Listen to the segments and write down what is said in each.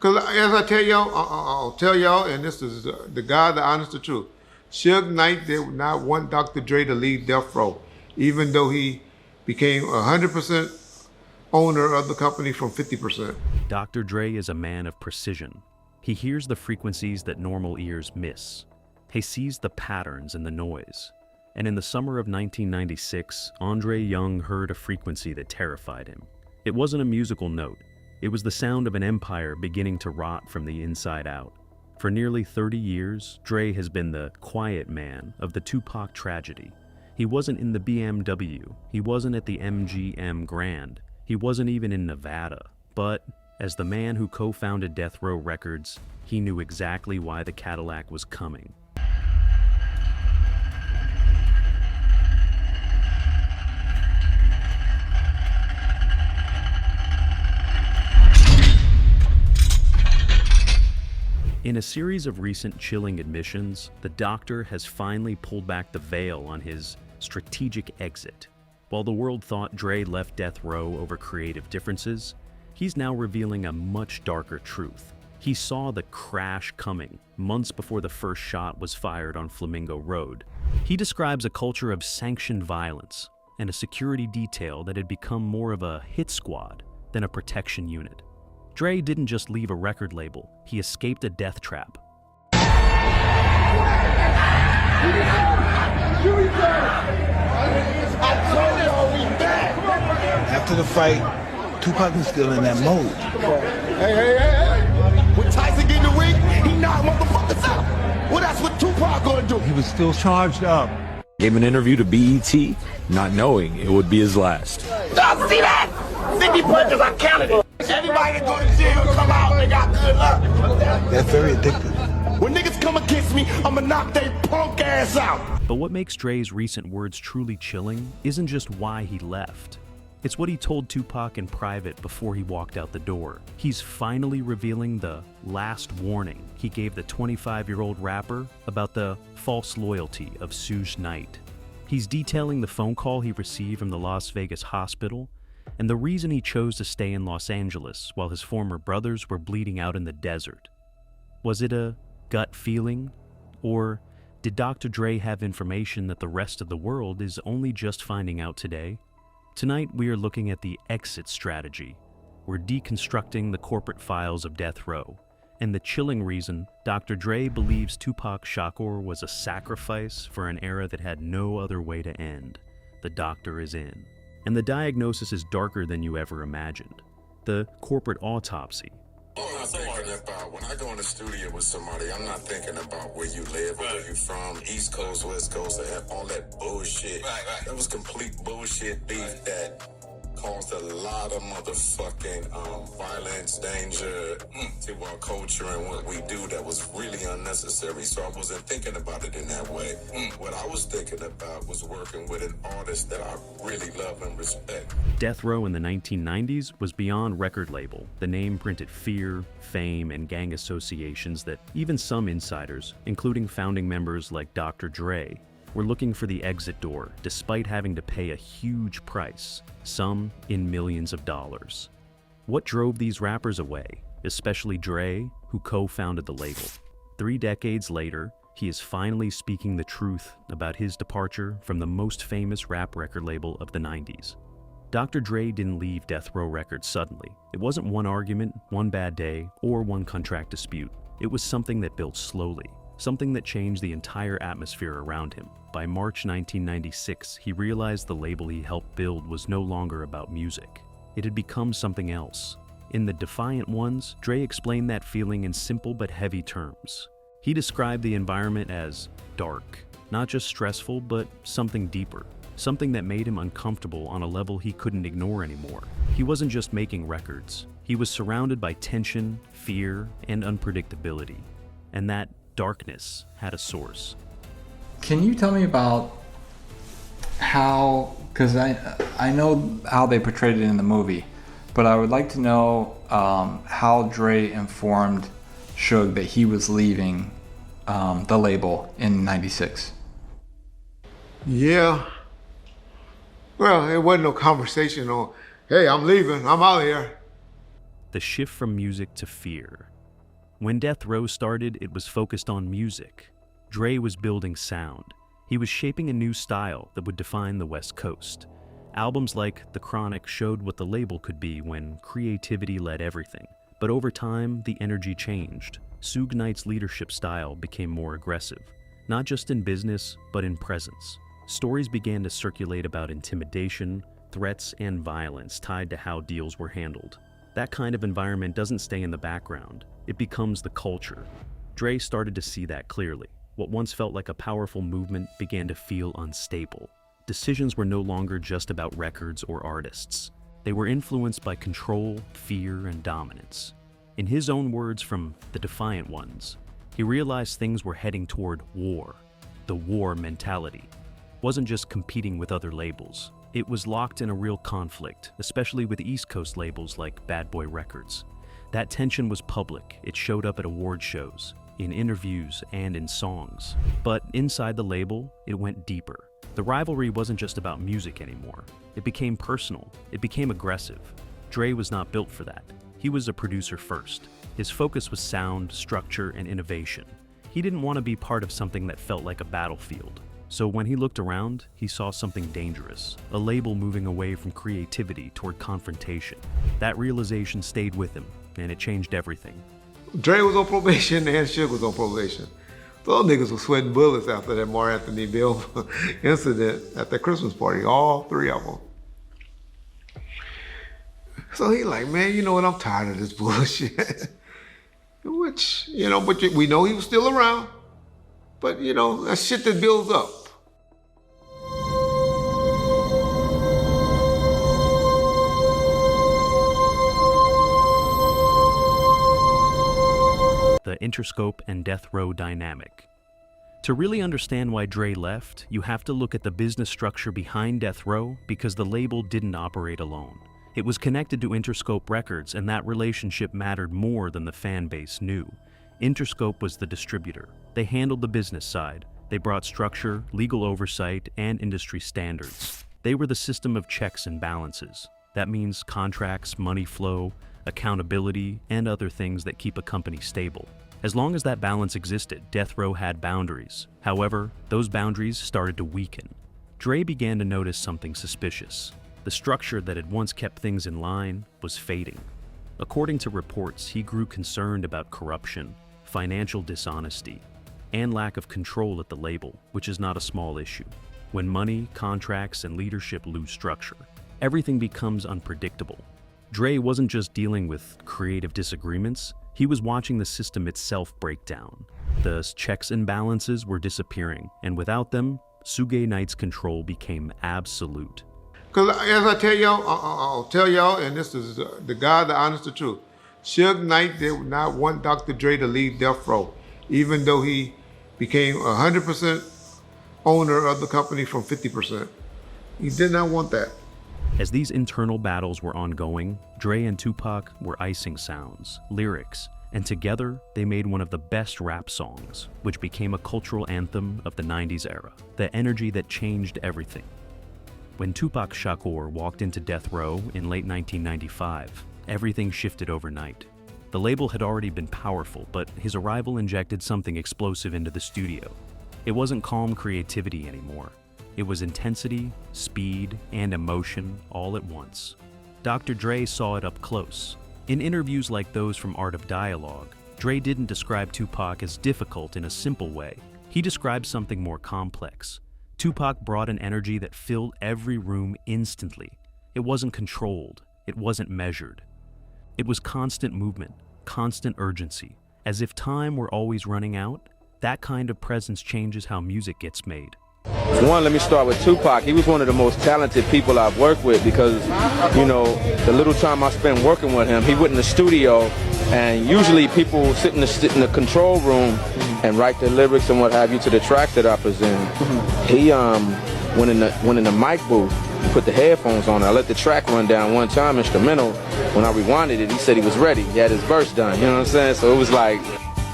Because as I tell y'all, I'll tell y'all, and this is the God, the honest, the truth. Suge Knight did not want Dr. Dre to leave Death Row, even though he became 100% owner of the company from 50%. Dr. Dre is a man of precision. He hears the frequencies that normal ears miss. He sees the patterns in the noise. And in the summer of 1996, Andre Young heard a frequency that terrified him. It wasn't a musical note. It was the sound of an empire beginning to rot from the inside out. For nearly 30 years, Dre has been the quiet man of the Tupac tragedy. He wasn't in the BMW. He wasn't at the MGM Grand. He wasn't even in Nevada. But as the man who co-founded Death Row Records, he knew exactly why the Cadillac was coming. In a series of recent chilling admissions, the doctor has finally pulled back the veil on his strategic exit. While the world thought Dre left Death Row over creative differences, he's now revealing a much darker truth. He saw the crash coming months before the first shot was fired on Flamingo Road. He describes a culture of sanctioned violence and a security detail that had become more of a hit squad than a protection unit. Dre didn't just leave a record label, he escaped a death trap. After the fight, Tupac was still in that mode. Hey. When Tyson get in the ring, he knocked motherfuckers out. Well, that's what Tupac gonna do. He was still charged up. Gave an interview to BET, not knowing it would be his last. Y'all see that? 50 punches, I counted it. Everybody that go to jail come out, they got good luck. That's very addictive. When niggas come against me, I'ma knock they punk ass out. But what makes Dre's recent words truly chilling isn't just why he left. It's what he told Tupac in private before he walked out the door. He's finally revealing the last warning he gave the 25-year-old rapper about the false loyalty of Suge Knight. He's detailing the phone call he received from the Las Vegas hospital and the reason he chose to stay in Los Angeles while his former brothers were bleeding out in the desert. Was it a gut feeling? Or did Dr. Dre have information that the rest of the world is only just finding out today? Tonight, we are looking at the exit strategy. We're deconstructing the corporate files of Death Row, and the chilling reason Dr. Dre believes Tupac Shakur was a sacrifice for an era that had no other way to end. The doctor is in. And the diagnosis is darker than you ever imagined. The corporate autopsy. I'm not thinking about, when I go in the studio with somebody, I'm not thinking about where you live or where you from, East Coast, West Coast, all that bullshit. Right. That was complete bullshit beef that caused a lot of motherfucking violence, danger to our culture and what we do that was really unnecessary. So I wasn't thinking about it in that way. What I was thinking about was working with an artist that I really love and respect. Death Row in the 1990s was beyond record label. The name printed fear, fame, and gang associations that even some insiders, including founding members like Dr. Dre, were looking for the exit door despite having to pay a huge price, some in millions of dollars. What drove these rappers away, especially Dre, who co-founded the label? 3 decades later, he is finally speaking the truth about his departure from the most famous rap record label of the 90s. Dr. Dre didn't leave Death Row Records suddenly. It wasn't one argument, one bad day, or one contract dispute. It was something that built slowly, something that changed the entire atmosphere around him. By March 1996, he realized the label he helped build was no longer about music. It had become something else. In The Defiant Ones, Dre explained that feeling in simple but heavy terms. He described the environment as dark, not just stressful, but something deeper, something that made him uncomfortable on a level he couldn't ignore anymore. He wasn't just making records. He was surrounded by tension, fear, and unpredictability. And that darkness had a source. Can you tell me about how, because I know how they portrayed it in the movie, but I would like to know how Dre informed Suge that he was leaving the label in '96. Yeah. Well, it wasn't no conversation on, hey, I'm leaving, I'm out of here. The shift from music to fear, When Death Row started, it was focused on music. Dre was building sound. He was shaping a new style that would define the West Coast. Albums like The Chronic showed what the label could be when creativity led everything. But over time, the energy changed. Suge Knight's leadership style became more aggressive, not just in business, but in presence. Stories began to circulate about intimidation, threats, and violence tied to how deals were handled. That kind of environment doesn't stay in the background. It becomes the culture. Dre started to see that clearly. What once felt like a powerful movement began to feel unstable. Decisions were no longer just about records or artists. They were influenced by control, fear, and dominance. In his own words from The Defiant Ones, he realized things were heading toward war. The war mentality wasn't just competing with other labels. It was locked in a real conflict, especially with East Coast labels like Bad Boy Records. That tension was public. It showed up at award shows, in interviews, and in songs. But inside the label, it went deeper. The rivalry wasn't just about music anymore. It became personal. It became aggressive. Dre was not built for that. He was a producer first. His focus was sound, structure, and innovation. He didn't want to be part of something that felt like a battlefield. So when he looked around, he saw something dangerous, a label moving away from creativity toward confrontation. That realization stayed with him, and it changed everything. Dre was on probation and Suge was on probation. Those niggas were sweating bullets after that Mark Anthony Bill incident at that Christmas party, all three of them. So he like, man, you know what, I'm tired of this bullshit. Which, but we know he was still around. But, that shit that builds up. The Interscope and Death Row dynamic. To really understand why Dre left, you have to look at the business structure behind Death Row because the label didn't operate alone. It was connected to Interscope Records, and that relationship mattered more than the fan base knew. Interscope was the distributor. They handled the business side. They brought structure, legal oversight, and industry standards. They were the system of checks and balances. That means contracts, money flow, accountability, and other things that keep a company stable. As long as that balance existed, Death Row had boundaries. However, those boundaries started to weaken. Dre began to notice something suspicious. The structure that had once kept things in line was fading. According to reports, he grew concerned about corruption, financial dishonesty, and lack of control at the label, which is not a small issue. When money, contracts, and leadership lose structure, everything becomes unpredictable. Dre wasn't just dealing with creative disagreements, he was watching the system itself break down. The checks and balances were disappearing, and without them, Suge Knight's control became absolute. Because as I tell y'all, I'll tell y'all, and this is the God, the honest, the truth. Suge Knight did not want Dr. Dre to leave Death Row, even though he became 100% owner of the company from 50%. He did not want that. As these internal battles were ongoing, Dre and Tupac were icing sounds, lyrics, and together they made one of the best rap songs, which became a cultural anthem of the 90s era, the energy that changed everything. When Tupac Shakur walked into Death Row in late 1995, everything shifted overnight. The label had already been powerful, but his arrival injected something explosive into the studio. It wasn't calm creativity anymore. It was intensity, speed, and emotion all at once. Dr. Dre saw it up close. In interviews like those from Art of Dialogue, Dre didn't describe Tupac as difficult in a simple way. He described something more complex. Tupac brought an energy that filled every room instantly. It wasn't controlled. It wasn't measured. It was constant movement, constant urgency. As if time were always running out, that kind of presence changes how music gets made. One, let me start with Tupac. He was one of the most talented people I've worked with because, the little time I spent working with him, he went in the studio, and usually people sit in the control room and write the lyrics and what have you to the track that I present. He went in the mic booth and put the headphones on. I let the track run down one time, instrumental. When I rewinded it, he said he was ready. He had his verse done, you know what I'm saying? So it was like,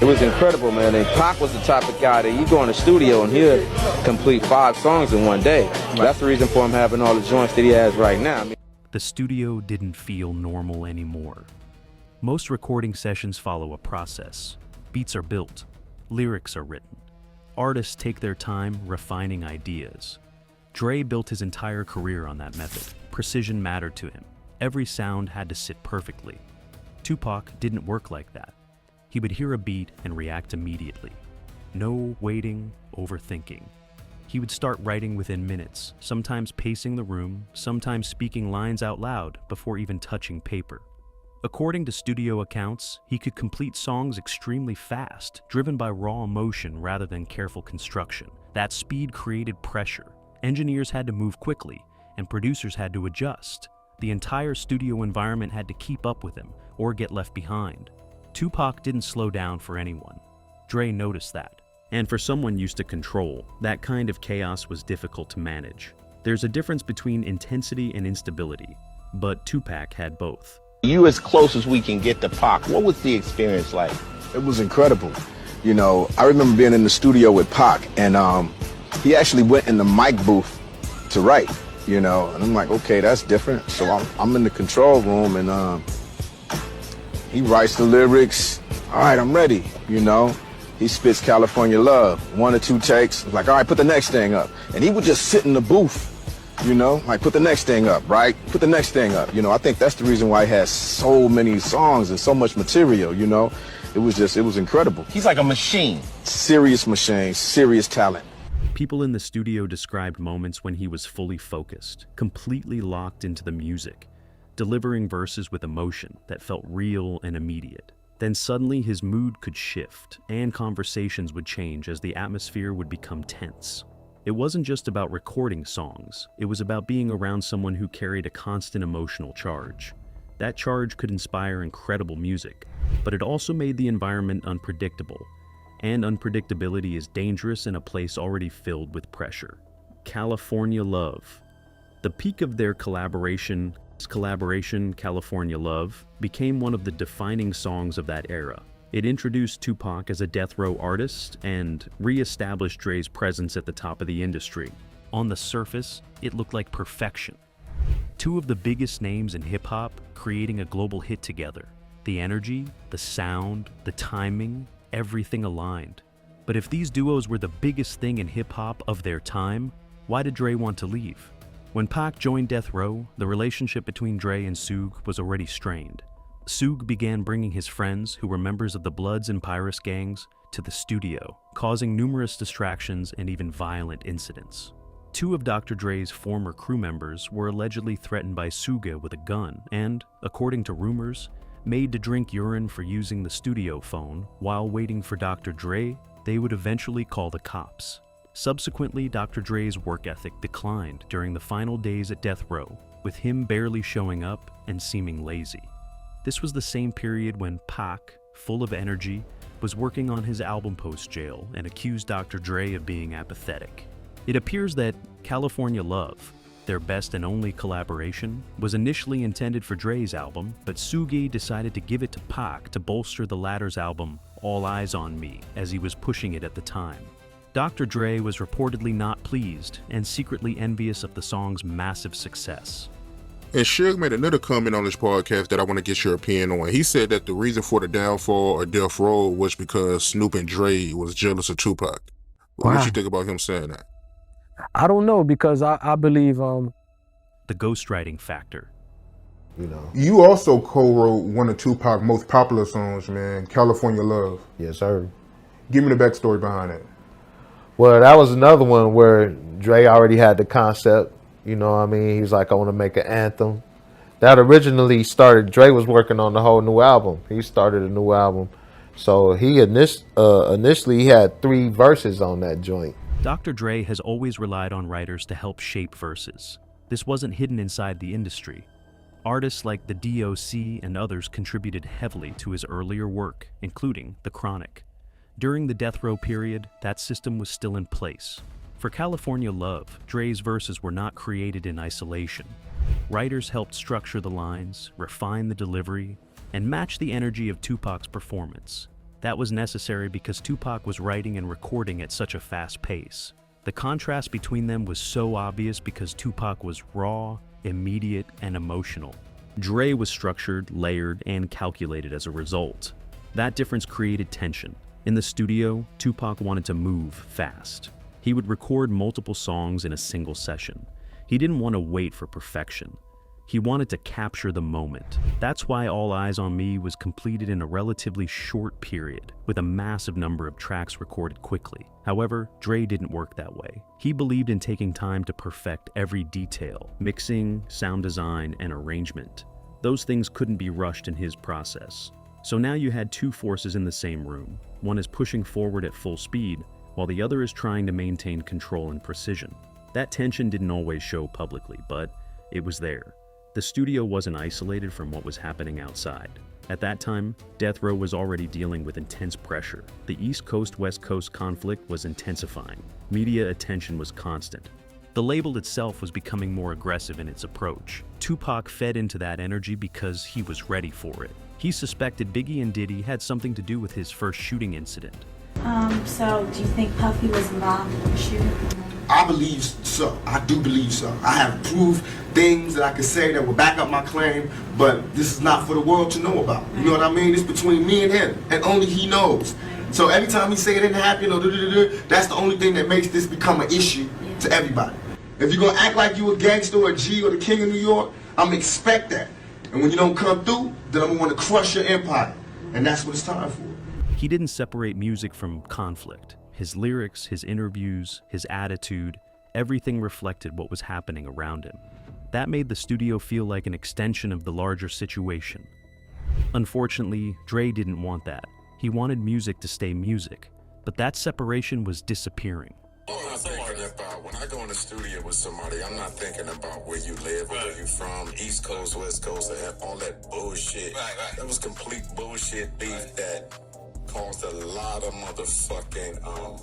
it was incredible, man. And Pac was the type of guy that you go in the studio and he'll complete 5 songs in one day. Right. That's the reason for him having all the joints that he has right now. The studio didn't feel normal anymore. Most recording sessions follow a process. Beats are built, lyrics are written. Artists take their time refining ideas. Dre built his entire career on that method. Precision mattered to him. Every sound had to sit perfectly. Tupac didn't work like that. He would hear a beat and react immediately. No waiting, overthinking. He would start writing within minutes, sometimes pacing the room, sometimes speaking lines out loud before even touching paper. According to studio accounts, he could complete songs extremely fast, driven by raw emotion rather than careful construction. That speed created pressure. Engineers had to move quickly, and producers had to adjust. The entire studio environment had to keep up with him or get left behind. Tupac didn't slow down for anyone. Dre noticed that. And for someone used to control, that kind of chaos was difficult to manage. There's a difference between intensity and instability, but Tupac had both. You as close as we can get to Pac, what was the experience like? It was incredible. You know, I remember being in the studio with Pac, and he actually went in the mic booth to write, you know, and I'm like, okay, that's different. So I'm in the control room, and he writes the lyrics. All right, I'm ready, you know. He spits California Love, 1 or 2 takes. Like, all right, put the next thing up. And he would just sit in the booth, you know, like, put the next thing up, right? Put the next thing up. You know, I think that's the reason why he has so many songs and so much material, you know. It was incredible. He's like a machine. Serious machine, serious talent. People in the studio described moments when he was fully focused, completely locked into the music, delivering verses with emotion that felt real and immediate. Then suddenly his mood could shift, and conversations would change as the atmosphere would become tense. It wasn't just about recording songs, it was about being around someone who carried a constant emotional charge. That charge could inspire incredible music, but it also made the environment unpredictable. And unpredictability is dangerous in a place already filled with pressure. California Love. The peak of their collaboration, California Love, became one of the defining songs of that era. It introduced Tupac as a death row artist and re-established Dre's presence at the top of the industry. On the surface, it looked like perfection. Two of the biggest names in hip-hop creating a global hit together. The energy, the sound, the timing, everything aligned. But if these duos were the biggest thing in hip-hop of their time, why did Dre want to leave? When Pac joined Death Row, the relationship between Dre and Suge was already strained. Suge began bringing his friends, who were members of the Bloods and Pyrus gangs, to the studio, causing numerous distractions and even violent incidents. 2 of Dr. Dre's former crew members were allegedly threatened by Suge with a gun and, according to rumors, made to drink urine for using the studio phone. While waiting for Dr. Dre, they would eventually call the cops. Subsequently, Dr. Dre's work ethic declined during the final days at Death Row, with him barely showing up and seeming lazy. This was the same period when Pac, full of energy, was working on his album post-jail and accused Dr. Dre of being apathetic. It appears that California Love, their best and only collaboration, was initially intended for Dre's album, but Suge decided to give it to Pac to bolster the latter's album, All Eyes on Me, as he was pushing it at the time. Dr. Dre was reportedly not pleased and secretly envious of the song's massive success. And Suge made another comment on this podcast that I want to get your opinion on. He said that the reason for the downfall of Death Row was because Snoop and Dre was jealous of Tupac. What do you think about him saying that? I don't know, because I believe the ghostwriting factor. You know. You also co-wrote one of Tupac's most popular songs, man, California Love. Yes, sir. Give me the backstory behind it. Well, that was another one where Dre already had the concept. You know what I mean? He's like, I want to make an anthem. That originally started, Dre was working on the whole new album. He started a new album. So he initially he had 3 verses on that joint. Dr. Dre has always relied on writers to help shape verses. This wasn't hidden inside the industry. Artists like the DOC and others contributed heavily to his earlier work, including The Chronic. During the Death Row period, that system was still in place. For California Love, Dre's verses were not created in isolation. Writers helped structure the lines, refine the delivery, and match the energy of Tupac's performance. That was necessary because Tupac was writing and recording at such a fast pace. The contrast between them was so obvious because Tupac was raw, immediate, and emotional. Dre was structured, layered, and calculated as a result. That difference created tension. In the studio, Tupac wanted to move fast. He would record multiple songs in a single session. He didn't want to wait for perfection. He wanted to capture the moment. That's why All Eyes on Me was completed in a relatively short period, with a massive number of tracks recorded quickly. However, Dre didn't work that way. He believed in taking time to perfect every detail: mixing, sound design, and arrangement. Those things couldn't be rushed in his process. So now you had two forces in the same room. One is pushing forward at full speed, while the other is trying to maintain control and precision. That tension didn't always show publicly, but it was there. The studio wasn't isolated from what was happening outside. At that time, Death Row was already dealing with intense pressure. The East Coast-West Coast conflict was intensifying. Media attention was constant. The label itself was becoming more aggressive in its approach. Tupac fed into that energy because he was ready for it. He suspected Biggie and Diddy had something to do with his first shooting incident. So do you think Puffy was involved in the shooting? I believe so. I do believe so. I have proved things that I could say that will back up my claim, but this is not for the world to know about. You know what I mean? It's between me and him, and only he knows. So every time he say it didn't happen, or that's the only thing that makes this become an issue to everybody. If you're gonna act like you a gangster or a G or the king of New York, I'm gonna expect that. And when you don't come through, then I'm gonna want to crush your empire. And that's what it's time for. He didn't separate music from conflict. His lyrics, his interviews, his attitude, everything reflected what was happening around him. That made the studio feel like an extension of the larger situation. Unfortunately, Dre didn't want that. He wanted music to stay music, but that separation was disappearing. When I go in the studio with somebody, I'm not thinking about where you live or where you from, East Coast, West Coast, all that bullshit. That was complete bullshit beef that caused a lot of motherfucking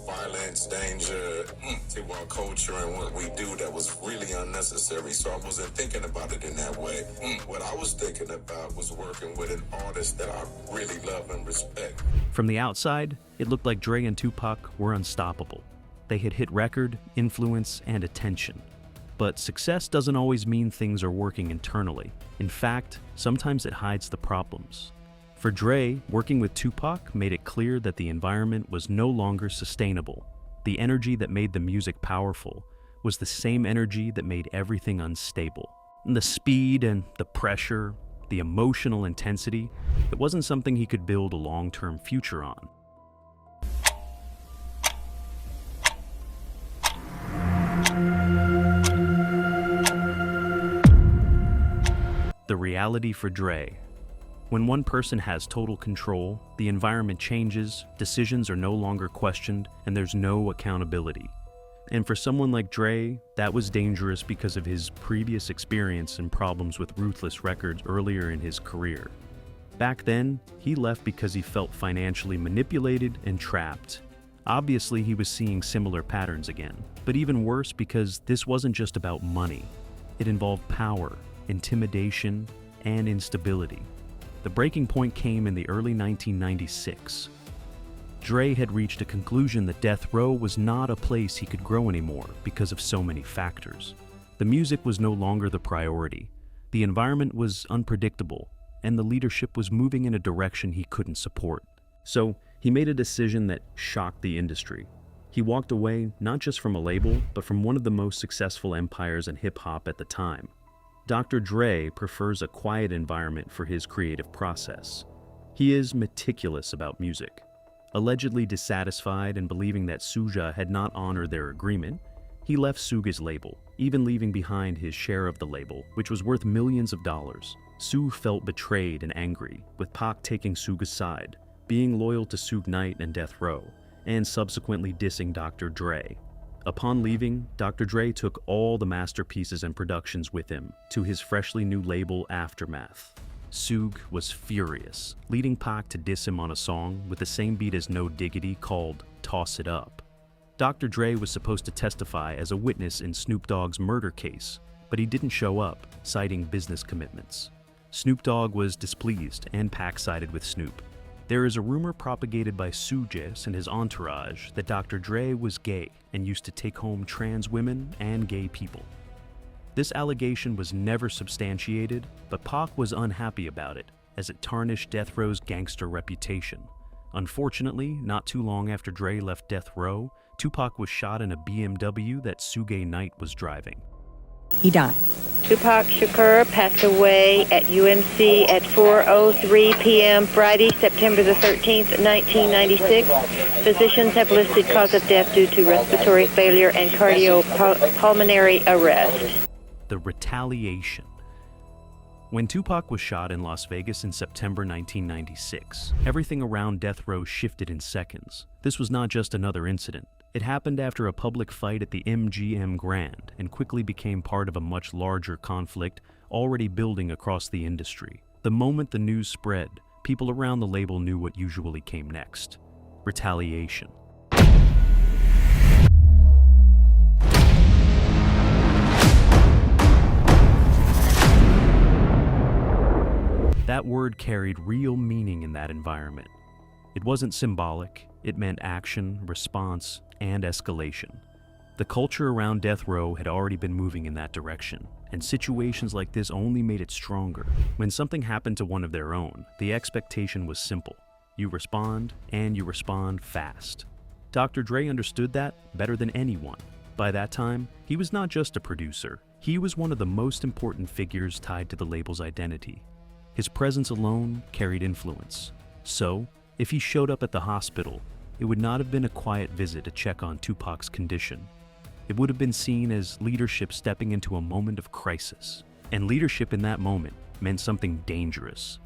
violence, danger to our culture and what we do that was really unnecessary. So I wasn't thinking about it in that way. What I was thinking about was working with an artist that I really love and respect. From the outside, it looked like Dre and Tupac were unstoppable. They had hit record, influence, and attention. But success doesn't always mean things are working internally. In fact, sometimes it hides the problems. For Dre, working with Tupac made it clear that the environment was no longer sustainable. The energy that made the music powerful was the same energy that made everything unstable. And the speed and the pressure, the emotional intensity, it wasn't something he could build a long-term future on. The reality for Dre. When one person has total control, the environment changes, decisions are no longer questioned, and there's no accountability. And for someone like Dre, that was dangerous because of his previous experience and problems with Ruthless Records earlier in his career. Back then, he left because he felt financially manipulated and trapped. Obviously, he was seeing similar patterns again, but even worse because this wasn't just about money. It involved power, intimidation, and instability. The breaking point came in the early 1996. Dre had reached a conclusion that Death Row was not a place he could grow anymore because of so many factors. The music was no longer the priority. The environment was unpredictable, and the leadership was moving in a direction he couldn't support. So he made a decision that shocked the industry. He walked away not just from a label, but from one of the most successful empires in hip-hop at the time. Dr. Dre prefers a quiet environment for his creative process. He is meticulous about music. Allegedly dissatisfied and believing that Suga had not honored their agreement, he left Suga's label, even leaving behind his share of the label, which was worth millions of dollars. Suge felt betrayed and angry, with Pac taking Suga's side, being loyal to Suge Knight and Death Row, and subsequently dissing Dr. Dre. Upon leaving, Dr. Dre took all the masterpieces and productions with him to his freshly new label Aftermath. Suge was furious, leading Pac to diss him on a song with the same beat as No Diggity called Toss It Up. Dr. Dre was supposed to testify as a witness in Snoop Dogg's murder case, but he didn't show up, citing business commitments. Snoop Dogg was displeased, and Pac sided with Snoop. There is a rumor propagated by Suges and his entourage that Dr. Dre was gay and used to take home trans women and gay people. This allegation was never substantiated, but Pac was unhappy about it, as it tarnished Death Row's gangster reputation. Unfortunately, not too long after Dre left Death Row, Tupac was shot in a BMW that Suge Knight was driving. He died. Tupac Shakur passed away at UMC at 4:03 p.m. Friday, September the 13th, 1996. Physicians have listed cause of death due to respiratory failure and cardiopulmonary arrest. The retaliation. When Tupac was shot in Las Vegas in September 1996, everything around Death Row shifted in seconds. This was not just another incident. It happened after a public fight at the MGM Grand and quickly became part of a much larger conflict already building across the industry. The moment the news spread, people around the label knew what usually came next: retaliation. That word carried real meaning in that environment. It wasn't symbolic, it meant action, response, and escalation. The culture around Death Row had already been moving in that direction, and situations like this only made it stronger. When something happened to one of their own, the expectation was simple. You respond, and you respond fast. Dr. Dre understood that better than anyone. By that time, he was not just a producer. He was one of the most important figures tied to the label's identity. His presence alone carried influence. So, if he showed up at the hospital, it would not have been a quiet visit to check on Tupac's condition. It would have been seen as leadership stepping into a moment of crisis. And leadership in that moment meant something dangerous.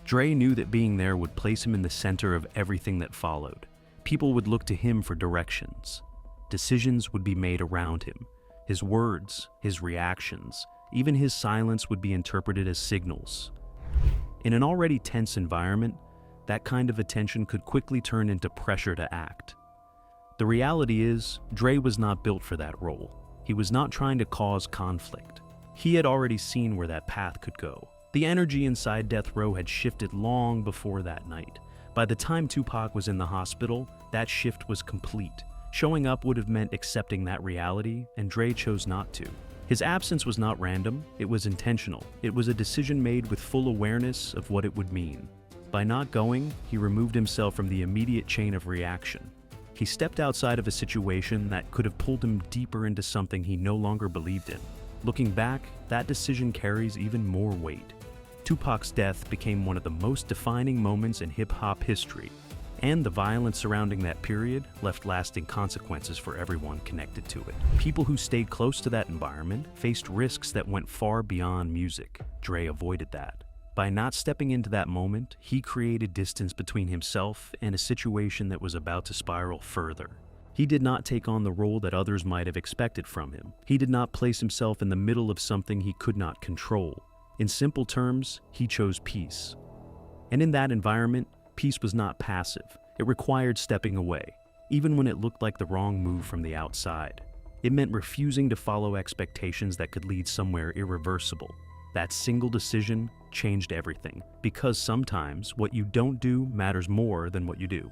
Dre knew that being there would place him in the center of everything that followed. People would look to him for directions. Decisions would be made around him. His words, his reactions, even his silence would be interpreted as signals. In an already tense environment, that kind of attention could quickly turn into pressure to act. The reality is, Dre was not built for that role. He was not trying to cause conflict. He had already seen where that path could go. The energy inside Death Row had shifted long before that night. By the time Tupac was in the hospital, that shift was complete. Showing up would have meant accepting that reality, and Dre chose not to. His absence was not random, it was intentional. It was a decision made with full awareness of what it would mean. By not going, he removed himself from the immediate chain of reaction. He stepped outside of a situation that could have pulled him deeper into something he no longer believed in. Looking back, that decision carries even more weight. Tupac's death became one of the most defining moments in hip-hop history, and the violence surrounding that period left lasting consequences for everyone connected to it. People who stayed close to that environment faced risks that went far beyond music. Dre avoided that. By not stepping into that moment, he created distance between himself and a situation that was about to spiral further. He did not take on the role that others might have expected from him. He did not place himself in the middle of something he could not control. In simple terms, he chose peace. And in that environment, peace was not passive. It required stepping away, even when it looked like the wrong move from the outside. It meant refusing to follow expectations that could lead somewhere irreversible. That single decision changed everything, because sometimes what you don't do matters more than what you do.